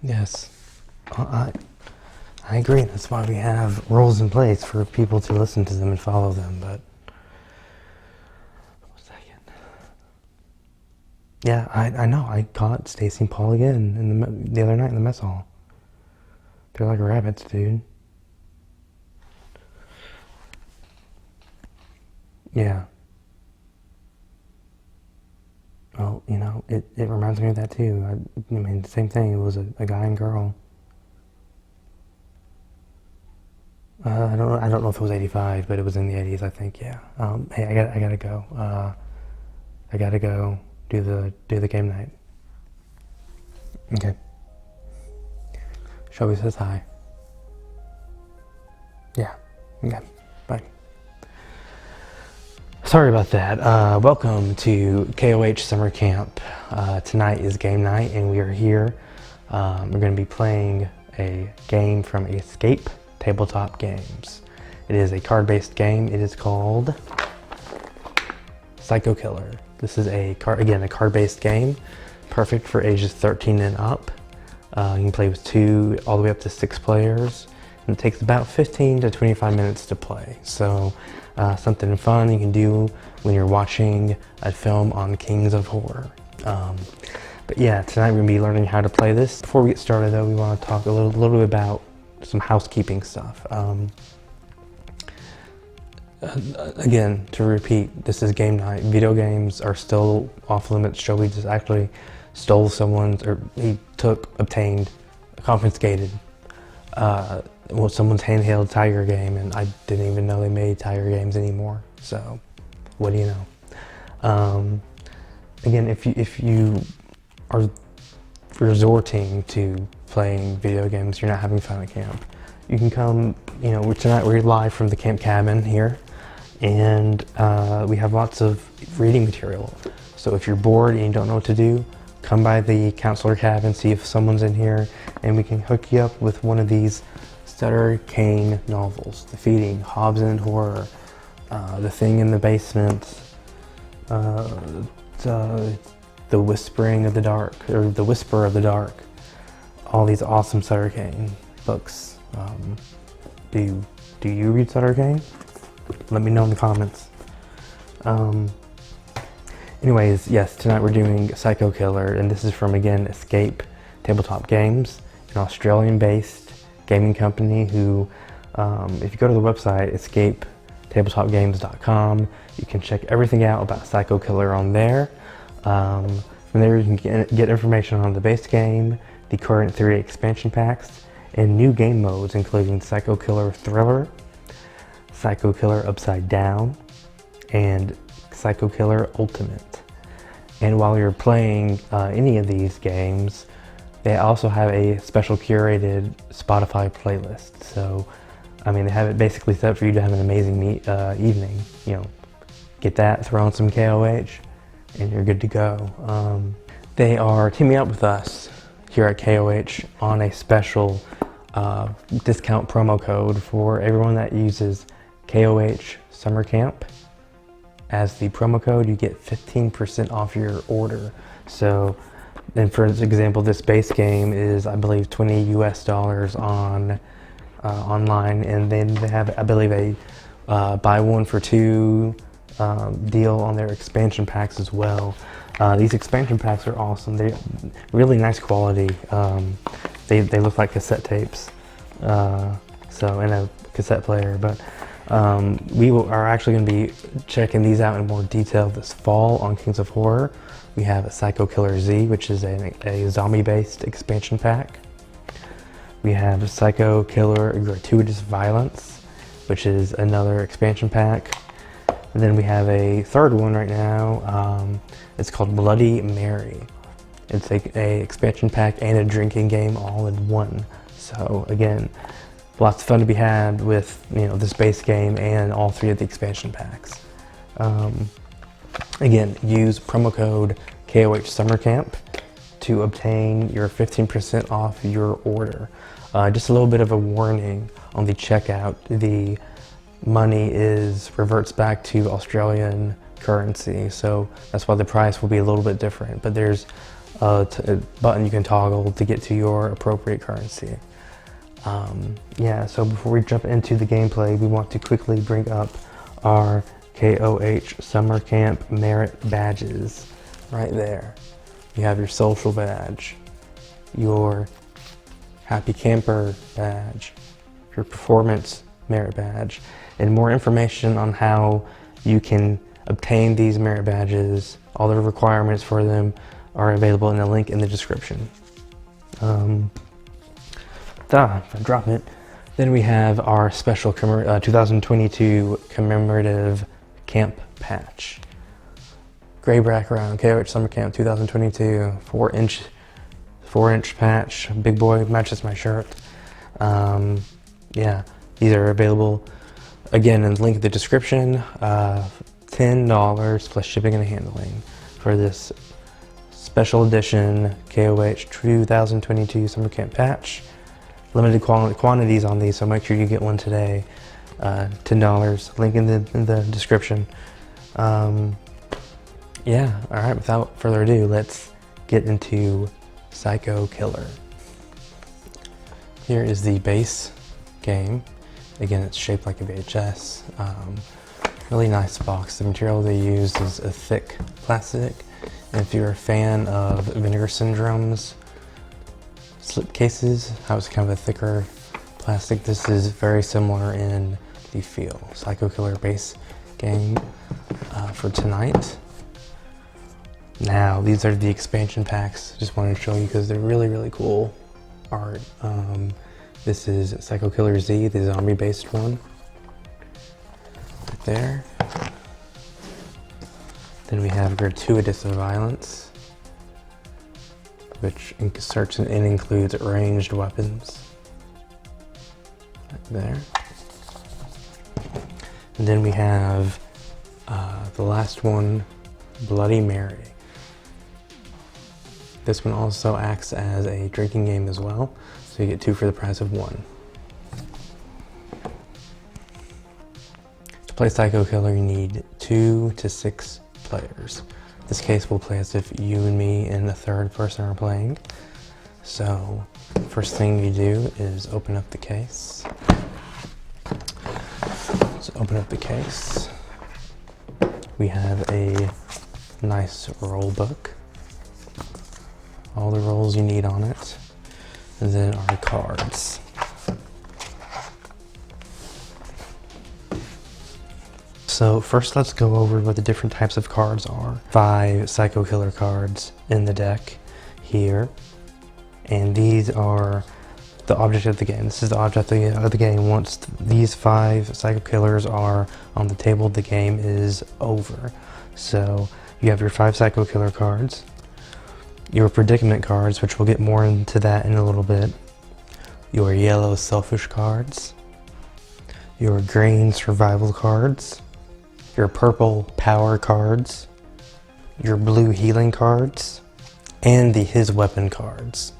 Yes, I agree. That's why we have rules in place for people to listen to them and follow them. But yeah, I know. I caught Stacy and Paul again the other night in the mess hall. They're like rabbits, dude. Yeah. Oh, it reminds me of that too. I mean, same thing. It was a guy and girl. I don't know if it was 85, but it was in the 80s, I think. Yeah. Hey, I gotta go. I gotta go do the game night. Okay. Shelby says hi. Yeah. Okay. Bye. Sorry about that. Welcome to KOH Summer Camp. Tonight is game night, and we are here. We're going to be playing a game from Escape Tabletop Games. It is a card-based game. It is called Psycho Killer. This is a card-based game, perfect for ages 13 and up. You can play with 2 all the way up to 6 players, and it takes about 15 to 25 minutes to play. So something fun you can do when you're watching a film on Kings of Horror. But yeah, tonight we're going to be learning how to play this. Before we get started though, we want to talk a little bit about some housekeeping stuff. Again, to repeat, this is game night. Video games are still off limits. Joey just actually stole obtained, confiscated someone's handheld Tiger game, and I didn't even know they made Tiger games anymore. So, what do you know? Again, if you are resorting to playing video games, you're not having fun at camp, you can come. Tonight we're live from the camp cabin here, and we have lots of reading material. So if you're bored and you don't know what to do, come by the counselor cabin, see if someone's in here, and we can hook you up with one of these Sutter Kane novels: The Feeding, Hobbs and Horror, The Thing in the Basement, The Whispering of the Dark, or The Whisper of the Dark. All these awesome Sutter Kane books. Do you read Sutter Kane? Let me know in the comments. Anyways, yes, tonight we're doing Psycho Killer, and this is from, again, Escape Tabletop Games, an Australian-based gaming company who, if you go to the website, escapetabletopgames.com, you can check everything out about Psycho Killer on there. From there you can get information on the base game, the current 3 expansion packs, and new game modes including Psycho Killer Thriller, Psycho Killer Upside Down, and Psycho Killer Ultimate. And while you're playing any of these games, they also have a special curated Spotify playlist. So, I mean, they have it basically set up for you to have an amazing evening. Get that, throw on some KOH, and you're good to go. They are teaming up with us here at KOH on a special discount promo code for everyone that uses KOH Summer Camp. As the promo code, you get 15% off your order. So, and for example, this base game is, I believe, $20 US on online, and then they have, I believe, a buy 1 for 2 deal on their expansion packs as well. These expansion packs are awesome. They're really nice quality. They look like cassette tapes, and a cassette player. But we are actually going to be checking these out in more detail this fall on Kings of Horror. We have a Psycho Killer Z, which is a zombie-based expansion pack. We have a Psycho Killer Gratuitous Violence, which is another expansion pack. And then we have a third one right now. It's called Bloody Mary. It's a expansion pack and a drinking game all in one. So again, lots of fun to be had with this base game and all 3 of the expansion packs. Again, use promo code KOH Summer Camp to obtain your 15% off your order. Just a little bit of a warning on the checkout: the money reverts back to Australian currency, so that's why the price will be a little bit different. But there's a button you can toggle to get to your appropriate currency. Yeah, so before we jump into the gameplay, we want to quickly bring up our KOH Summer Camp Merit badges right there. You have your social badge, your Happy Camper badge, your Performance Merit badge, and more information on how you can obtain these merit badges, all the requirements for them are available in the link in the description. If I drop it. Then we have our special 2022 commemorative camp patch. Gray background, KOH Summer Camp 2022, 4-inch patch, big boy, matches my shirt. Yeah, these are available again in the link in the description. $10 plus shipping and handling for this special edition KOH 2022 Summer Camp patch. Limited quantities on these, so make sure you get one today. $10, link in the description. Yeah, all right, without further ado, let's get into Psycho Killer. Here is the base game. Again, it's shaped like a VHS. Really nice box. The material they used is a thick plastic. And if you're a fan of Vinegar Syndrome's slip cases, how it's kind of a thicker plastic, this is very similar in the feel. Psycho Killer base game for tonight. Now, these are the expansion packs. Just wanted to show you because they're really, really cool art. This is Psycho Killer Z, the zombie-based one. Right there. Then we have Gratuitous Violence, which inserts and includes ranged weapons. Right there. And then we have the last one, Bloody Mary. This one also acts as a drinking game as well, so you get 2 for the price of 1. To play Psycho Killer, you need 2 to 6 players. In this case, we'll play as if you and me and the third person are playing. So, first thing you do is open up the case. Let's open up the case. We have a nice roll book. All the rolls you need on it. And then our cards. So first let's go over what the different types of cards are. 5 Psycho Killer cards in the deck here. And these are the object of the game. This is the object of the game. Once these 5 Psycho Killers are on the table, the game is over. So you have your 5 Psycho Killer cards. Your predicament cards, which we'll get more into that in a little bit. Your yellow selfish cards. Your green survival cards. Your purple power cards. Your blue healing cards. And the his weapon cards,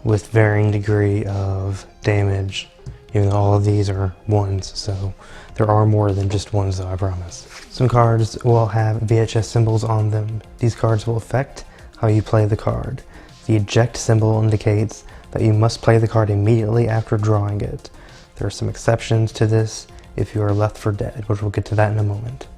with varying degree of damage. Even though all of these are 1s, so there are more than just 1s though, I promise. Some cards will have VHS symbols on them. These cards will affect how you play the card. The eject symbol indicates that you must play the card immediately after drawing it. There are some exceptions to this if you are left for dead, which we'll get to that in a moment.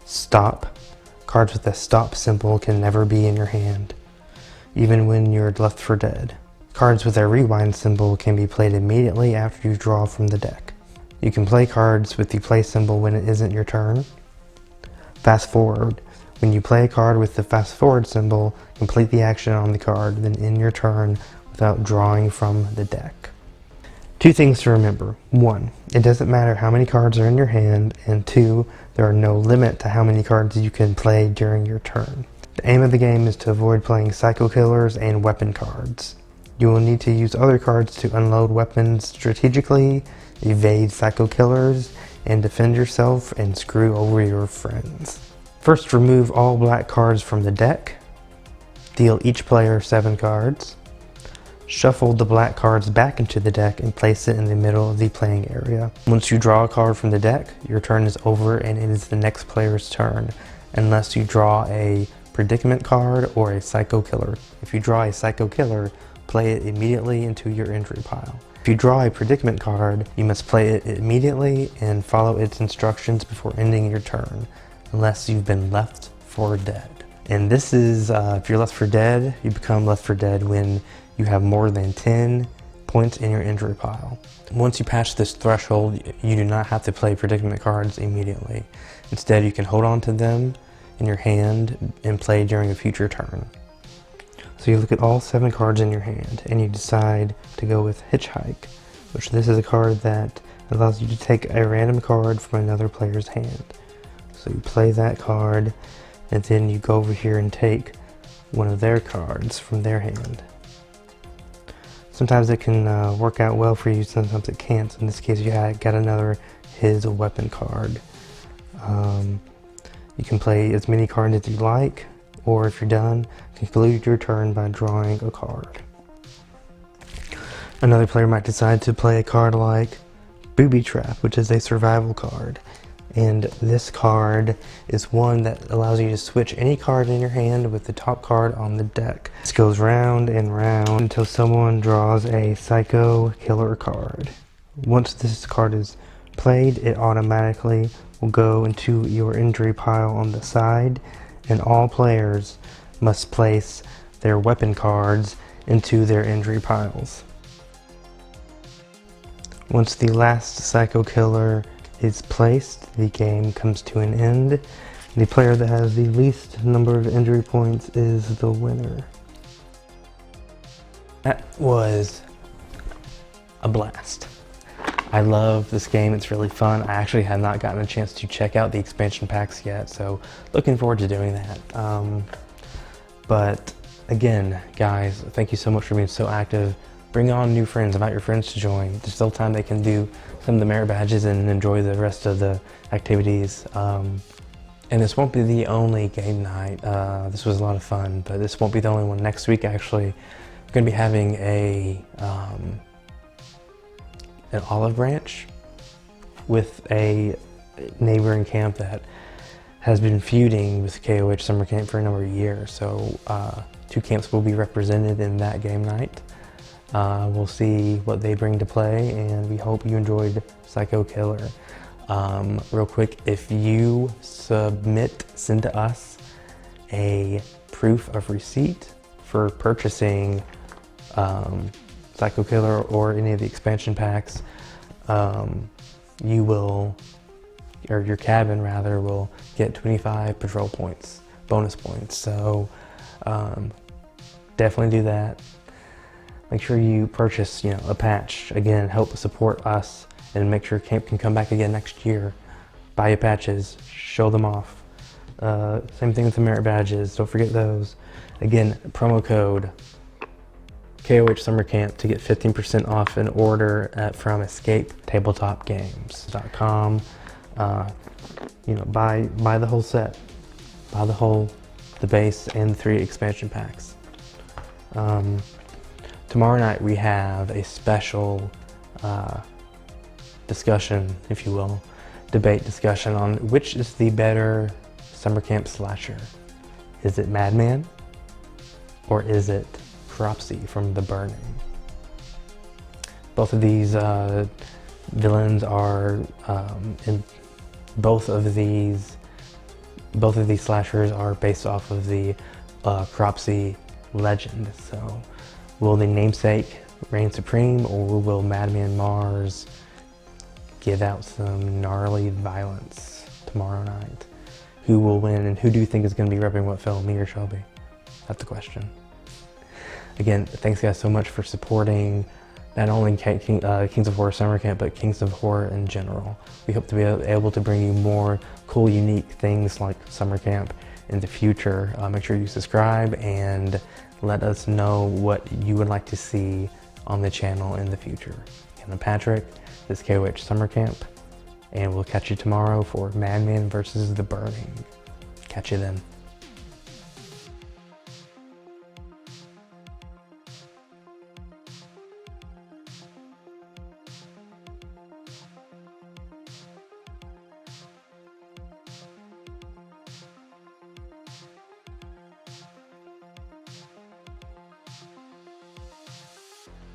Stop. Cards with a stop symbol can never be in your hand, even when you're left for dead. Cards with a rewind symbol can be played immediately after you draw from the deck. You can play cards with the play symbol when it isn't your turn. Fast forward. When you play a card with the fast forward symbol, complete the action on the card, then end your turn without drawing from the deck. 2 things to remember. 1, it doesn't matter how many cards are in your hand, and 2, there are no limit to how many cards you can play during your turn. The aim of the game is to avoid playing Psycho Killers and weapon cards. You will need to use other cards to unload weapons strategically, evade Psycho Killers, and defend yourself and screw over your friends. First, remove all black cards from the deck. Deal each player 7 cards. Shuffle the black cards back into the deck and place it in the middle of the playing area. Once you draw a card from the deck, your turn is over and it is the next player's turn, unless you draw a predicament card or a psycho killer. If you draw a psycho killer, play it immediately into your injury pile. If you draw a predicament card, you must play it immediately and follow its instructions before ending your turn, unless you've been left for dead. And this is, if you're left for dead, you become left for dead when you have more than 10 points in your injury pile. Once you pass this threshold, you do not have to play predicament cards immediately. Instead, you can hold on to them in your hand and play during a future turn. So you look at all 7 cards in your hand and you decide to go with Hitchhike, which this is a card that allows you to take a random card from another player's hand. So you play that card and then you go over here and take one of their cards from their hand. Sometimes it can work out well for you, sometimes it can't. So in this case, you got another his weapon card. You can play as many cards as you like, or if you're done, conclude your turn by drawing a card. Another player might decide to play a card like Booby Trap, which is a survival card. And this card is one that allows you to switch any card in your hand with the top card on the deck. This goes round and round until someone draws a psycho killer card. Once this card is played, it automatically will go into your injury pile on the side, and all players must place their weapon cards into their injury piles. Once the last psycho killer is placed, the game comes to an end. The player that has the least number of injury points is the winner. That was a blast. I love this game, it's really fun. I actually have not gotten a chance to check out the expansion packs yet, so looking forward to doing that. But again, guys, thank you so much for being so active. Bring on new friends, invite your friends to join. There's still time they can do some of the merit badges and enjoy the rest of the activities. And this won't be the only game night. This was a lot of fun, but this won't be the only one. Next week, actually, we're gonna be having an olive branch with a neighboring camp that has been feuding with KOH Summer Camp for a number of years. So 2 camps will be represented in that game night. We'll see what they bring to play, and we hope you enjoyed Psycho Killer. Real quick, if you send to us a proof of receipt for purchasing Psycho Killer or any of the expansion packs, you will, or your cabin rather, will get 25 patrol points, bonus points. So definitely do that. Make sure you purchase, a patch. Again, help support us and make sure camp can come back again next year. Buy your patches, show them off. Same thing with the merit badges, don't forget those. Again, promo code KOH Summer Camp to get 15% off an order from EscapeTabletopGames.com. Buy the whole set. Buy the base and the 3 expansion packs. Tomorrow night we have a special discussion, if you will, debate discussion on which is the better summer camp slasher. Is it Madman or is it Cropsy from The Burning? Both of these villains are in both of these slashers are based off of the Cropsy legend. So will the namesake reign supreme, or will Madman Mars give out some gnarly violence tomorrow night? Who will win, and who do you think is going to be repping what film, me or Shelby? That's the question. Again, thanks guys so much for supporting not only Kings of Horror Summer Camp, but Kings of Horror in general. We hope to be able to bring you more cool, unique things like Summer Camp in the future. Make sure you subscribe and let us know what you would like to see on the channel in the future. I'm Patrick, this is KOH Summer Camp, and we'll catch you tomorrow for Madman versus The Burning. Catch you then.